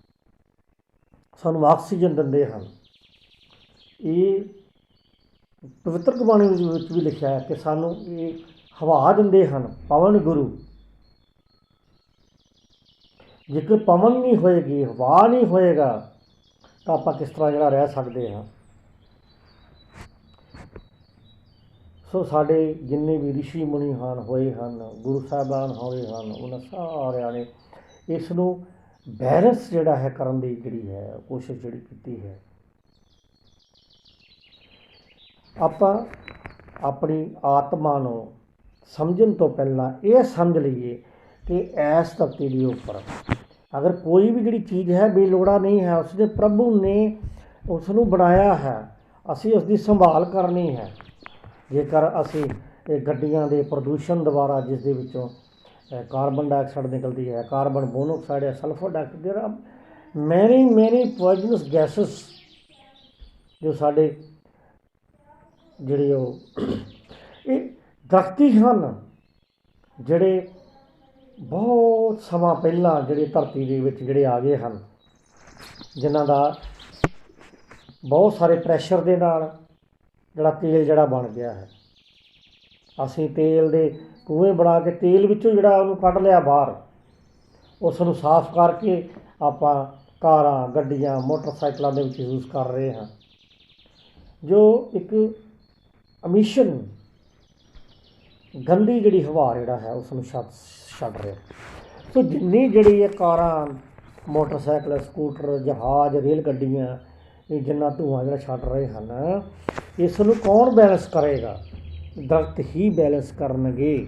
ਸਾਨੂੰ ਆਕਸੀਜਨ ਦਿੰਦੇ ਹਨ। ਇਹ ਪਵਿੱਤਰ ਬਾਣੀ ਵਿੱਚ ਵੀ ਲਿਖਿਆ ਹੈ ਕਿ ਸਾਨੂੰ ਇਹ ਹਵਾ ਦਿੰਦੇ ਹਨ, ਪਵਨ ਗੁਰੂ। ਜੇਕਰ ਪਵਨ ਨਹੀਂ ਹੋਏਗੀ, ਹਵਾ ਨਹੀਂ ਹੋਏਗਾ ਤਾਂ ਆਪਾਂ ਕਿਸ ਤਰ੍ਹਾਂ ਜਿਹੜਾ ਰਹਿ ਸਕਦੇ ਹਾਂ। ਸੋ ਸਾਡੇ ਜਿੰਨੇ ਵੀ ਰਿਸ਼ੀ ਮੁਨੀ ਹਨ ਹੋਏ ਹਨ, ਗੁਰੂ ਸਾਹਿਬਾਨ ਹੋਏ ਹਨ, ਉਹਨਾਂ ਸਾਰਿਆਂ ਨੇ ਇਸ ਨੂੰ ਬੈਲੈਂਸ ਜਿਹੜਾ ਹੈ ਕਰਨ ਦੀ ਜਿਹੜੀ ਹੈ ਕੋਸ਼ਿਸ਼ ਜਿਹੜੀ ਕੀਤੀ ਹੈ। ਆਪਾਂ ਆਪਣੀ ਆਤਮਾ ਨੂੰ ਸਮਝਣ ਤੋਂ ਪਹਿਲਾਂ ਇਹ ਸਮਝ ਲਈਏ ਕਿ ਇਸ ਧਰਤੀ ਦੇ ਉੱਪਰ ਅਗਰ ਕੋਈ ਵੀ ਜਿਹੜੀ ਚੀਜ਼ ਹੈ ਬੇਲੋੜਾ ਨਹੀਂ ਹੈ, ਉਸਦੇ ਪ੍ਰਭੂ ਨੇ ਉਸ ਨੂੰ ਬਣਾਇਆ ਹੈ, ਅਸੀਂ ਉਸ ਦੀ ਸੰਭਾਲ ਕਰਨੀ ਹੈ। ਜੇਕਰ ਅਸੀਂ ਇਹ ਗੱਡੀਆਂ ਦੇ ਪ੍ਰਦੂਸ਼ਣ ਦੁਆਰਾ, ਜਿਸ ਦੇ ਵਿੱਚੋਂ ਕਾਰਬਨ ਡਾਈਆਕਸਾਈਡ ਨਿਕਲਦੀ ਹੈ, ਕਾਰਬਨ ਮੋਨੋਆਕਸਾਈਡ ਹੈ, ਸਲਫਰ ਡਾਈਆਕਸਾਈਡ, ਦੇਰ ਆਰ ਮੈਨੀ ਪੋਇਜ਼ਨਸ ਗੈਸਿਸ ਜੋ ਸਾਡੇ ਜਿਹੜੇ ਉਹ ਇਹ ਦਰਖਤੀ ਹਨ ਜਿਹੜੇ ਬਹੁਤ ਸਮਾਂ ਪਹਿਲਾਂ ਜਿਹੜੇ ਧਰਤੀ ਦੇ ਵਿੱਚ ਜਿਹੜੇ ਆ ਗਏ ਹਨ, ਜਿਨ੍ਹਾਂ ਦਾ ਬਹੁਤ ਸਾਰੇ ਪ੍ਰੈਸ਼ਰ ਦੇ ਨਾਲ ਜਿਹੜਾ ਤੇਲ ਜਿਹੜਾ ਬਣ ਗਿਆ ਹੈ। ਅਸੀਂ ਤੇਲ ਦੇ ਕੂਏ ਬਣਾ ਕੇ ਤੇਲ ਵਿੱਚੋਂ ਜਿਹੜਾ ਉਹਨੂੰ ਕੱਢ ਲਿਆ ਬਾਹਰ, ਉਸ ਨੂੰ ਸਾਫ਼ ਕਰਕੇ ਆਪਾਂ ਕਾਰਾਂ, ਗੱਡੀਆਂ, ਮੋਟਰਸਾਈਕਲਾਂ ਦੇ ਵਿੱਚ ਯੂਜ਼ ਕਰ ਰਹੇ ਹਾਂ, ਜੋ ਇੱਕ ਅਮਿਸ਼ਨ ਗੰਦੀ ਜਿਹੜੀ ਹਵਾ ਜਿਹੜਾ ਹੈ ਉਸ ਨੂੰ ਛੱਡ ਰਿਹਾ। ਸੋ ਜਿੰਨੀ ਜਿਹੜੀ ਇਹ ਕਾਰਾਂ, ਮੋਟਰਸਾਈਕਲ, ਸਕੂਟਰ, ਜਹਾਜ਼, ਰੇਲ ਗੱਡੀਆਂ, ਇਹ ਜਿੰਨਾ ਧੂੰਆਂ ਜਿਹੜਾ ਛੱਡ ਰਹੇ ਹਨ, ਇਸ ਨੂੰ ਕੌਣ ਬੈਲੈਂਸ ਕਰੇਗਾ? ਦਰਖਤ ਹੀ ਬੈਲੈਂਸ ਕਰਨਗੇ,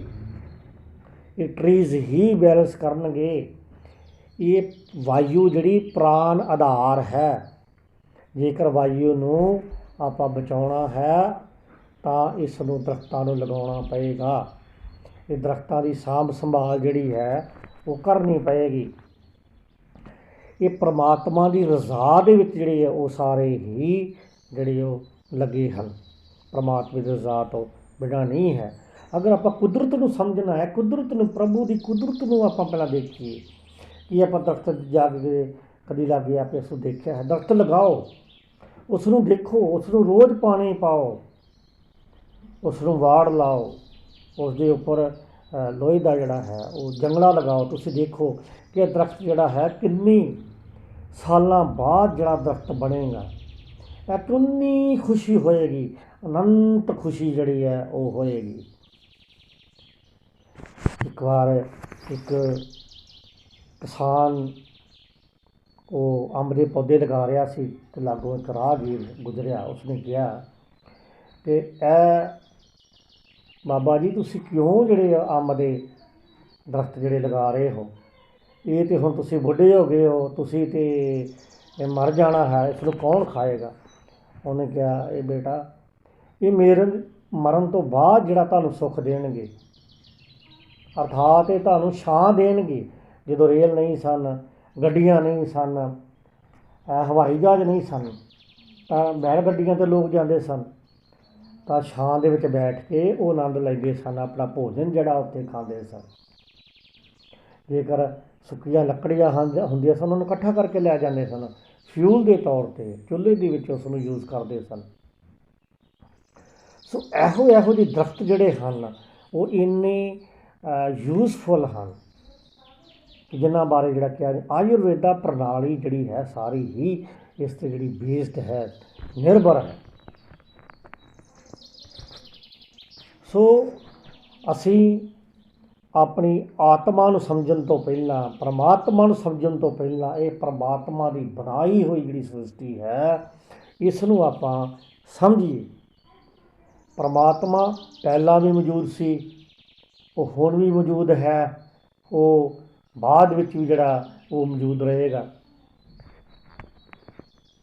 ਇਹ ਟਰੀਜ਼ ਹੀ ਬੈਲੈਂਸ ਕਰਨਗੇ। ਇਹ ਵਾਯੂ ਜਿਹੜੀ ਪ੍ਰਾਣ ਆਧਾਰ ਹੈ, ਜੇਕਰ ਵਾਯੂ ਨੂੰ ਆਪਾਂ ਬਚਾਉਣਾ ਹੈ ਤਾਂ ਇਸ ਨੂੰ ਦਰਖਤਾਂ ਨੂੰ ਲਗਾਉਣਾ ਪਏਗਾ। ਇਹ ਦਰਖਤਾਂ ਦੀ ਸਾਂਭ ਸੰਭਾਲ ਜਿਹੜੀ ਹੈ ਉਹ ਕਰਨੀ ਪਏਗੀ। ਇਹ ਪ੍ਰਮਾਤਮਾ ਦੀ ਰਜ਼ਾ ਦੇ ਵਿੱਚ ਜਿਹੜੇ ਆ ਉਹ ਸਾਰੇ ਹੀ ਜਿਹੜੇ ਉਹ ਲੱਗੇ ਹਨ, ਪ੍ਰਮਾਤਮਾ ਦੀ ਰਜ਼ਾ ਤੋਂ ਬਿਨਾਂ ਨਹੀਂ ਹੈ। ਅਗਰ ਆਪਾਂ ਕੁਦਰਤ ਨੂੰ ਸਮਝਣਾ ਹੈ, ਕੁਦਰਤ ਨੂੰ, ਪ੍ਰਭੂ ਦੀ ਕੁਦਰਤ ਨੂੰ ਆਪਾਂ ਪਹਿਲਾਂ ਦੇਖੀਏ ਕਿ ਆਪਾਂ ਦਰਖਤ ਜਾ ਕੇ ਕਦੀ ਲਾਗੇ ਆਪੇ ਉਸ ਨੂੰ ਦੇਖਿਆ ਹੈ? ਦਰਖਤ ਲਗਾਓ, ਉਸ ਨੂੰ ਦੇਖੋ, ਉਸ ਨੂੰ ਰੋਜ਼ ਪਾਣੀ ਪਾਓ, ਉਸ ਨੂੰ ਵਾੜ ਲਾਓ, ਉਸ ਦੇ ਉੱਪਰ ਲੋਹੇ ਦਾ ਜਿਹੜਾ ਹੈ ਉਹ ਜੰਗਲਾ ਲਗਾਓ। ਤੁਸੀਂ ਦੇਖੋ ਕਿ ਦਰਖਤ ਜਿਹੜਾ ਹੈ ਕਿੰਨੀ ਸਾਲਾਂ ਬਾਅਦ ਜਿਹੜਾ ਦਰਖਤ ਬਣੇਗਾ, ਇਹ ਕਿੰਨੀ ਖੁਸ਼ੀ ਹੋਏਗੀ, ਅਨੰਤ ਖੁਸ਼ੀ ਜਿਹੜੀ ਹੈ ਉਹ ਹੋਏਗੀ। ਇੱਕ ਵਾਰ ਇੱਕ ਕਿਸਾਨ ਉਹ ਅੰਬ ਦੇ ਪੌਦੇ ਲਗਾ ਰਿਹਾ ਸੀ ਅਤੇ ਲਾਗੋਂ ਇੱਕ ਰਾਹਗੀਰ ਗੁਜ਼ਰਿਆ। ਉਸਨੇ ਕਿਹਾ ਕਿ ਇਹ ਬਾਬਾ ਜੀ ਤੁਸੀਂ ਕਿਉਂ ਜਿਹੜੇ ਅੰਬ ਦੇ ਦਰਖਤ ਜਿਹੜੇ ਲਗਾ ਰਹੇ ਹੋ? ਇਹ ਤਾਂ ਹੁਣ ਤੁਸੀਂ ਬੁੱਢੇ ਹੋ ਗਏ ਹੋ, ਤੁਸੀਂ ਤਾਂ ਮਰ ਜਾਣਾ ਹੈ, ਇਸ ਨੂੰ ਕੌਣ ਖਾਏਗਾ? ਉਹਨੇ ਕਿਹਾ ਇਹ ਬੇਟਾ, ਇਹ ਮੇਰੇ ਮਰਨ ਤੋਂ ਬਾਅਦ ਜਿਹੜਾ ਤੁਹਾਨੂੰ ਸੁੱਖ ਦੇਣਗੇ, ਅਰਥਾਤ ਇਹ ਤੁਹਾਨੂੰ ਛਾਂ ਦੇਣਗੇ। ਜਦੋਂ ਰੇਲ ਨਹੀਂ ਸਨ, ਗੱਡੀਆਂ ਨਹੀਂ ਸਨ, ਹਵਾਈ ਜਹਾਜ਼ ਨਹੀਂ ਸਨ, ਤਾਂ ਬੈਲ ਗੱਡੀਆਂ 'ਤੇ ਲੋਕ ਜਾਂਦੇ ਸਨ, ਤਾਂ ਛਾਂ ਦੇ ਵਿੱਚ ਬੈਠ ਕੇ ਉਹ ਆਨੰਦ ਲੈਂਦੇ ਸਨ, ਆਪਣਾ ਭੋਜਨ ਜਿਹੜਾ ਉੱਥੇ ਖਾਂਦੇ ਸਨ। ਜੇਕਰ ਸੁੱਕੀਆਂ ਲੱਕੜੀਆਂ ਹੁੰਦੀਆਂ ਸਨ, ਉਹਨੂੰ ਇਕੱਠਾ ਕਰਕੇ ਲੈ ਜਾਂਦੇ ਸਨ, ਫਿਊਲ ਦੇ ਤੌਰ 'ਤੇ ਚੁੱਲ੍ਹੇ ਦੇ ਵਿੱਚ ਉਸ ਨੂੰ ਯੂਜ਼ ਕਰਦੇ ਸਨ। ਸੋ ਇਹੋ ਜਿਹੇ ਦਰਖਤ ਜਿਹੜੇ ਹਨ ਉਹ ਇੰਨੇ ਯੂਜ਼ਫੁਲ ਹਨ ਕਿ ਜਿਨ੍ਹਾਂ ਬਾਰੇ ਜਿਹੜਾ ਕਿਹਾ ਆਯੁਰਵੇਦਾ ਪ੍ਰਣਾਲੀ ਜਿਹੜੀ ਹੈ ਸਾਰੀ ਹੀ ਇਸ 'ਤੇ ਜਿਹੜੀ ਬੇਸਡ ਹੈ, ਨਿਰਭਰ ਹੈ। ਸੋ ਅਸੀਂ ਆਪਣੀ ਆਤਮਾ ਨੂੰ ਸਮਝਣ ਤੋਂ ਪਹਿਲਾਂ, ਪਰਮਾਤਮਾ ਨੂੰ ਸਮਝਣ ਤੋਂ ਪਹਿਲਾਂ, ਇਹ ਪਰਮਾਤਮਾ ਦੀ ਬਣਾਈ ਹੋਈ ਜਿਹੜੀ ਸ੍ਰਿਸ਼ਟੀ ਹੈ ਇਸ ਨੂੰ ਆਪਾਂ ਸਮਝੀਏ। ਪਰਮਾਤਮਾ ਪਹਿਲਾਂ ਵੀ ਮੌਜੂਦ ਸੀ, ਉਹ ਹੁਣ ਵੀ ਮੌਜੂਦ ਹੈ, ਉਹ ਬਾਅਦ ਵਿੱਚ ਵੀ ਜਿਹੜਾ ਉਹ ਮੌਜੂਦ ਰਹੇਗਾ।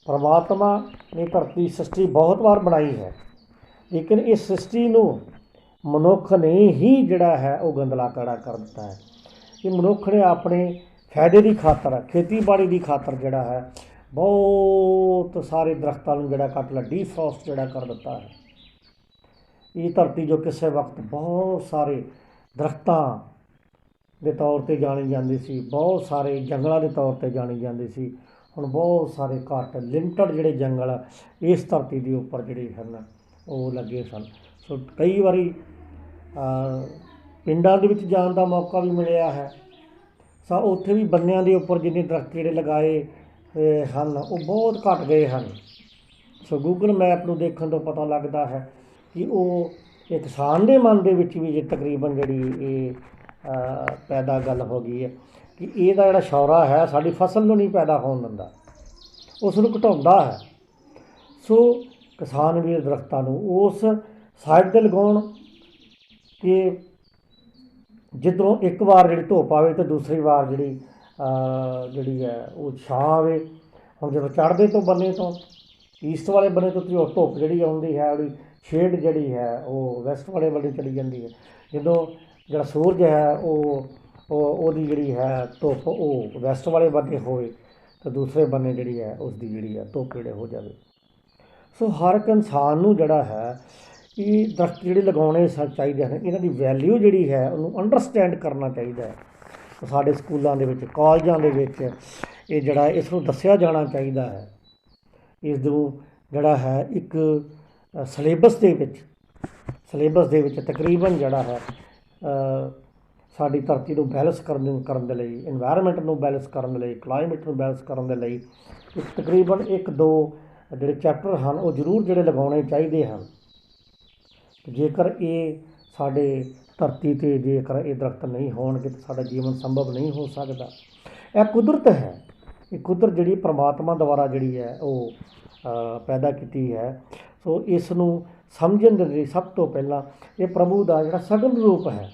ਪਰਮਾਤਮਾ ਨੇ ਧਰਤੀ ਸ੍ਰਿਸ਼ਟੀ ਬਹੁਤ ਵਾਰ ਬਣਾਈ ਹੈ, ਲੇਕਿਨ ਇਸ ਸ੍ਰਿਸ਼ਟੀ ਨੂੰ ਮਨੁੱਖ ਨੇ ਹੀ ਜਿਹੜਾ ਹੈ ਉਹ ਗੰਦਲਾ ਕੜਾ ਕਰ ਦਿੱਤਾ ਹੈ। ਇਹ ਮਨੁੱਖ ਨੇ ਆਪਣੇ ਫਾਇਦੇ ਦੀ ਖਾਤਰ, ਖੇਤੀਬਾੜੀ ਦੀ ਖਾਤਰ ਜਿਹੜਾ ਹੈ ਬਹੁਤ ਸਾਰੇ ਦਰਖਤਾਂ ਨੂੰ ਜਿਹੜਾ ਕੱਟ ਲਿਆ, ਡੀਫਰੋਸਟ ਜਿਹੜਾ ਕਰ ਦਿੱਤਾ ਹੈ। ਇਹ ਧਰਤੀ ਜੋ ਕਿਸੇ ਵਕਤ ਬਹੁਤ ਸਾਰੇ ਦਰਖਤਾਂ ਦੇ ਤੌਰ 'ਤੇ ਜਾਣੀ ਜਾਂਦੀ ਸੀ, ਬਹੁਤ ਸਾਰੇ ਜੰਗਲਾਂ ਦੇ ਤੌਰ 'ਤੇ ਜਾਣੀ ਜਾਂਦੀ ਸੀ, ਹੁਣ ਬਹੁਤ ਸਾਰੇ ਘੱਟ ਲਿਮਟਡ ਜਿਹੜੇ ਜੰਗਲ ਇਸ ਧਰਤੀ ਦੇ ਉੱਪਰ ਜਿਹੜੇ ਹਨ ਉਹ ਲੱਗੇ ਸਨ। ਸੋ ਕਈ ਵਾਰੀ ਪਿੰਡਾਂ ਦੇ ਵਿੱਚ ਜਾਣ ਦਾ ਮੌਕਾ ਵੀ ਮਿਲਿਆ ਹੈ, ਸੋ ਉੱਥੇ ਵੀ ਬੰਨਿਆਂ ਦੇ ਉੱਪਰ ਜਿੰਨੇ ਦਰਖਤ ਜਿਹੜੇ ਲਗਾਏ ਹਨ ਉਹ ਬਹੁਤ ਘੱਟ ਗਏ ਹਨ। ਸੋ ਗੂਗਲ ਮੈਪ ਨੂੰ ਦੇਖਣ ਤੋਂ ਪਤਾ ਲੱਗਦਾ ਹੈ ਕਿ ਉਹ ਇੱਕ ਕਿਸਾਨ ਦੇ ਮਨ ਦੇ ਵਿੱਚ ਵੀ ਜੇ ਤਕਰੀਬਨ ਜਿਹੜੀ ਇਹ ਪੈਦਾ ਗੱਲ ਹੋ ਗਈ ਹੈ ਕਿ ਇਹਦਾ ਜਿਹੜਾ ਸ਼ੌਰਾ ਹੈ ਸਾਡੀ ਫਸਲ ਨੂੰ ਨਹੀਂ ਪੈਦਾ ਹੋਣ ਦਿੰਦਾ, ਉਸ ਨੂੰ ਘਟਾਉਂਦਾ ਹੈ। ਸੋ ਕਿਸਾਨ ਵੀ ਦਰਖਤਾਂ ਨੂੰ ਉਸ ਸਾਈਡ 'ਤੇ ਲਗਾਉਣ ਕਿ ਜਿੱਧਰੋਂ ਇੱਕ ਵਾਰ ਜਿਹੜੀ ਧੁੱਪ ਆਵੇ ਅਤੇ ਦੂਸਰੀ ਵਾਰ ਜਿਹੜੀ ਹੈ ਉਹ ਛਾਂ ਆਵੇ। ਹੁਣ ਜਦੋਂ ਚੜ੍ਹਦੇ ਤੋਂ ਬੰਨੇ ਤੋਂ, ਈਸਟ ਵਾਲੇ ਬੰਨੇ ਤੋਂ ਧੁੱਪ ਜਿਹੜੀ ਆਉਂਦੀ ਹੈ, ਉਹਦੀ ਸ਼ੇਡ ਜਿਹੜੀ ਹੈ ਉਹ ਵੈਸਟ ਵਾਲੇ ਬੰਨੇ ਚਲੀ ਜਾਂਦੀ ਹੈ। ਜਦੋਂ ਜਿਹੜਾ ਸੂਰਜ ਹੈ ਉਹਦੀ ਜਿਹੜੀ ਹੈ ਧੁੱਪ ਉਹ ਵੈਸਟ ਵਾਲੇ ਬੰਨੇ ਹੋਵੇ ਤਾਂ ਦੂਸਰੇ ਬੰਨੇ ਜਿਹੜੀ ਹੈ ਉਸਦੀ ਜਿਹੜੀ ਹੈ ਧੁੱਪ ਜਿਹੜੇ ਹੋ ਜਾਵੇ। ਸੋ ਹਰ ਇੱਕ ਇਨਸਾਨ ਨੂੰ ਜਿਹੜਾ ਹੈ ਇਹ ਦਰਖਤ ਜਿਹੜੇ ਲਗਾਉਣੇ ਚਾਹੀਦੇ ਹਨ, ਇਹਨਾਂ ਦੀ ਵੈਲਿਊ ਜਿਹੜੀ ਹੈ ਉਹਨੂੰ ਅੰਡਰਸਟੈਂਡ ਕਰਨਾ ਚਾਹੀਦਾ ਹੈ। ਸਾਡੇ ਸਕੂਲਾਂ ਦੇ ਵਿੱਚ, ਕਾਲਜਾਂ ਦੇ ਵਿੱਚ ਇਹ ਜਿਹੜਾ ਇਸ ਨੂੰ ਦੱਸਿਆ ਜਾਣਾ ਚਾਹੀਦਾ ਹੈ। ਇਸ ਨੂੰ ਜਿਹੜਾ ਹੈ ਇੱਕ ਸਿਲੇਬਸ ਦੇ ਵਿੱਚ ਤਕਰੀਬਨ ਜਿਹੜਾ ਹੈ ਸਾਡੀ ਧਰਤੀ ਨੂੰ ਬੈਲੈਂਸ ਕਰਨ ਦੇ ਲਈ, ਇਨਵਾਇਰਮੈਂਟ ਨੂੰ ਬੈਲੈਂਸ ਕਰਨ ਦੇ ਲਈ, ਕਲਾਈਮੇਟ ਨੂੰ ਬੈਲੈਂਸ ਕਰਨ ਦੇ ਲਈ ਤਕਰੀਬਨ 1-2 ਜਿਹੜੇ ਚੈਪਟਰ ਹਨ ਉਹ ਜ਼ਰੂਰ ਜਿਹੜੇ ਲਗਾਉਣੇ ਚਾਹੀਦੇ ਹਨ। ਜੇਕਰ ਇਹ ਸਾਡੇ ਧਰਤੀ 'ਤੇ ਜੇਕਰ ਇਹ ਦਰਖਤ ਨਹੀਂ ਹੋਣਗੇ ਤਾਂ ਸਾਡਾ ਜੀਵਨ ਸੰਭਵ ਨਹੀਂ ਹੋ ਸਕਦਾ। ਇਹ ਕੁਦਰਤ ਹੈ, ਇਹ ਕੁਦਰਤ ਜਿਹੜੀ ਪਰਮਾਤਮਾ ਦੁਆਰਾ ਜਿਹੜੀ ਹੈ ਉਹ ਪੈਦਾ ਕੀਤੀ ਹੈ। ਸੋ ਇਸ ਨੂੰ ਸਮਝਣ ਦੇ ਲਈ ਸਭ ਤੋਂ ਪਹਿਲਾਂ ਇਹ ਪ੍ਰਭੂ ਦਾ ਜਿਹੜਾ ਸਗਨ ਰੂਪ ਹੈ,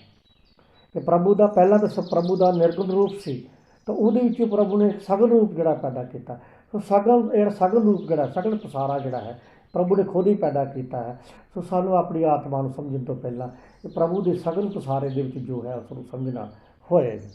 ਕਿ ਪ੍ਰਭੂ ਦਾ ਪਹਿਲਾਂ ਤਾਂ ਪ੍ਰਭੂ ਦਾ ਨਿਰਗੁਣ ਰੂਪ ਸੀ, ਤਾਂ ਉਹਦੇ ਵਿੱਚ ਪ੍ਰਭੂ ਨੇ ਸਗਨ ਰੂਪ ਜਿਹੜਾ ਪੈਦਾ ਕੀਤਾ। ਸੋ ਸਗਨ ਰੂਪ ਜਿਹੜਾ ਸਗਨ ਪਸਾਰਾ ਜਿਹੜਾ ਹੈ ਪ੍ਰਭੂ ਨੇ ਖੁਦ ਹੀ ਪੈਦਾ ਕੀਤਾ ਹੈ। ਸੋ ਸਾਨੂੰ ਆਪਣੀ ਆਤਮਾ ਨੂੰ ਸਮਝਣ ਤੋਂ ਪਹਿਲਾਂ ਇਹ ਪ੍ਰਭੂ ਦੇ ਸਗਨ ਪਸਾਰੇ ਦੇ ਵਿੱਚ ਜੋ ਹੈ ਉਸ ਨੂੰ ਸਮਝਣਾ ਹੋਏਗਾ।